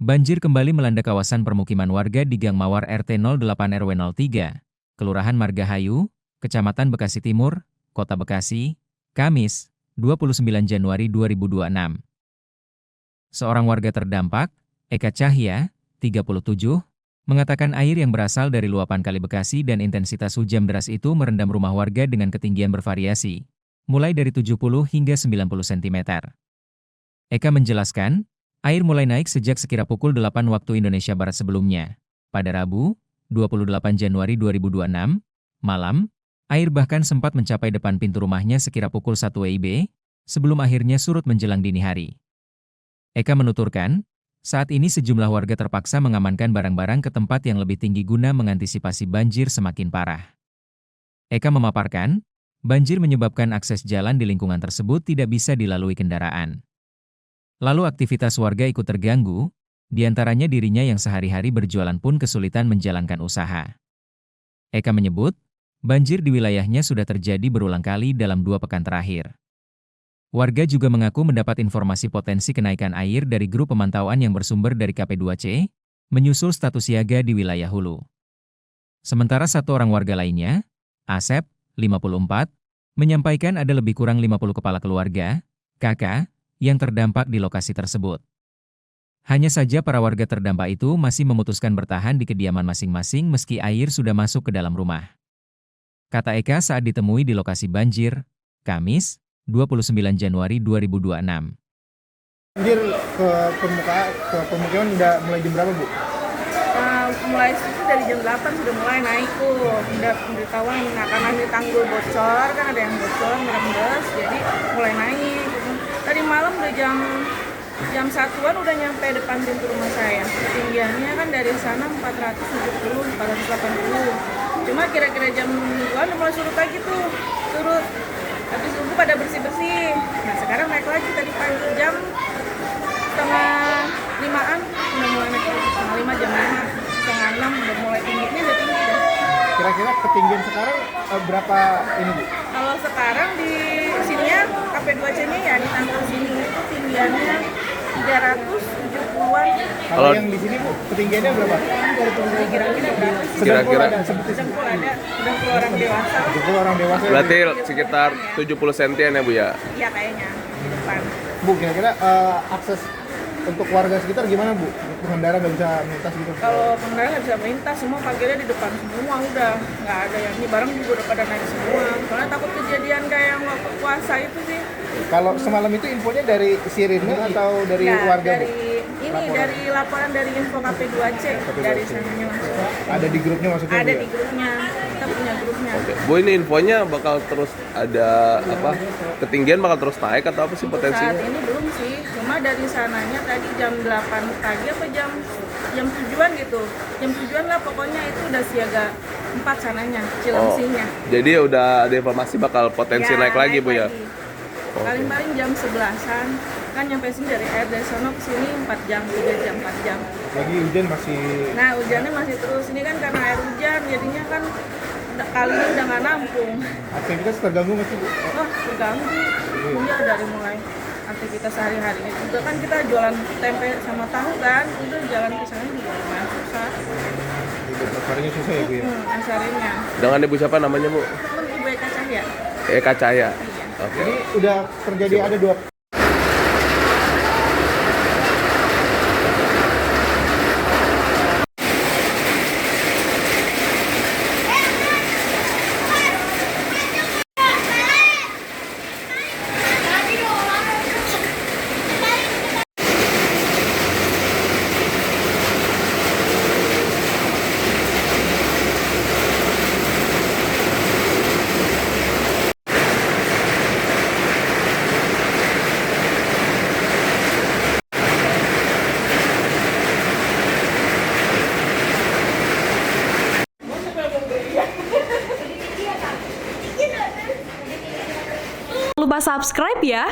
Banjir kembali melanda kawasan permukiman warga di Gang Mawar RT 08 RW 03, Kelurahan Margahayu, Kecamatan Bekasi Timur, Kota Bekasi, Kamis, 29 Januari 2026. Seorang warga terdampak, Eka Cahya, 37, mengatakan air yang berasal dari luapan Kali Bekasi dan intensitas hujan deras itu merendam rumah warga dengan ketinggian bervariasi, mulai dari 70 hingga 90 cm. Eka menjelaskan, air mulai naik sejak sekira pukul 8 waktu Indonesia Barat sebelumnya. Pada Rabu, 28 Januari 2026, malam, air bahkan sempat mencapai depan pintu rumahnya sekira pukul 1 WIB, sebelum akhirnya surut menjelang dini hari. Eka menuturkan, saat ini sejumlah warga terpaksa mengamankan barang-barang ke tempat yang lebih tinggi guna mengantisipasi banjir semakin parah. Eka memaparkan, banjir menyebabkan akses jalan di lingkungan tersebut tidak bisa dilalui kendaraan. Lalu aktivitas warga ikut terganggu, diantaranya dirinya yang sehari-hari berjualan pun kesulitan menjalankan usaha. Eka menyebut, banjir di wilayahnya sudah terjadi berulang kali dalam 2 pekan terakhir. Warga juga mengaku mendapat informasi potensi kenaikan air dari grup pemantauan yang bersumber dari KP2C, menyusul status siaga di wilayah hulu. Sementara satu orang warga lainnya, Asep, 54, menyampaikan ada lebih kurang 50 kepala keluarga, kakak, yang terdampak di lokasi tersebut. Hanya saja para warga terdampak itu masih memutuskan bertahan di kediaman masing-masing meski air sudah masuk ke dalam rumah. Kata Eka saat ditemui di lokasi banjir, Kamis, 29 Januari 2026. Banjir ke pemukiman udah mulai jam berapa, Bu? Mulai itu dari jam 8 sudah mulai naik tuh, udah pemberitahuan. Nah, karena di tanggul bocor, kan ada yang bocor, merembes, jadi mulai naik. Tadi malam udah jam 1-an udah nyampe depan pintu rumah saya. Ketinggiannya kan dari sana 470, 480. Cuma kira-kira jam 2-an udah mulai surut lagi tuh, surut. Habis subuh pada bersih-bersih. Nah, sekarang naik lagi tadi pagi jam setengah 5-an udah mulai naik lagi. Setengah 5, jam 5, setengah 6 udah mulai tinggi. Ini udah tinggi dah. Kira-kira ketinggian sekarang berapa ini, Bu? Kalau sekarang di sininya KP2C ini ya di tanggal sini itu tinggiannya 370-an. Kalau yang di sini, Bu, ketinggiannya berapa? Kira-kira berapa? Kira-kira Dengkul ada, dengkul orang dewasa. 70 orang dewasa. Berarti sekitar 70 sentian ya, Bu ya? Iya kayaknya di depan. Bu, kira-kira akses untuk warga sekitar gimana, Bu? Pengendara nggak bisa melintas gitu? Kalau pengendara nggak bisa melintas, semua parkirnya di depan semua udah nggak ada yang ini, barang juga udah pada naik semua. Soalnya takut kejadian kayak yang waktu puasa itu sih. Kalau semalam itu infonya dari Sirine atau dari warga, dari Bu? dari laporan dari info KP2C dari sananya langsung. Ada di grupnya maksudnya? Ada Bu, ya? di grupnya, kita punya grupnya. Oke. Bu, ini infonya bakal terus ada apa? Ketinggian bakal terus naik atau apa sih Untuk potensinya? saat ini belum sih, cuma dari sananya tadi jam 8 pagi apa jam 7-an gitu. Jam 7-an lah pokoknya itu udah siaga 4 sananya, Cilengsinya. Jadi udah ada informasi bakal potensi naik lagi, Bu ya? Paling-paling jam 11-an. Kan nyampe sini dari air dari sono ke sini 4 jam, 3 jam, 4 jam. Lagi hujan masih... Nah, hujannya masih terus. Ini kan karena air hujan, jadinya kan kalinya udah nggak nampung. Aktivitas terganggu nggak sih, Bu? Wah, terganggu. Iya, dari mulai aktivitas sehari-hari juga kan kita jualan tempe sama tahu kan, udah jalan ke sana juga lumayan susah. Harinya susah ya, Bu ya? Asarinya. Dengan Ibu siapa namanya, Bu? Ibu Eka Cahya. Eka Cahya. Iya. Oke. Ini udah terjadi ada 2Jangan lupa subscribe ya.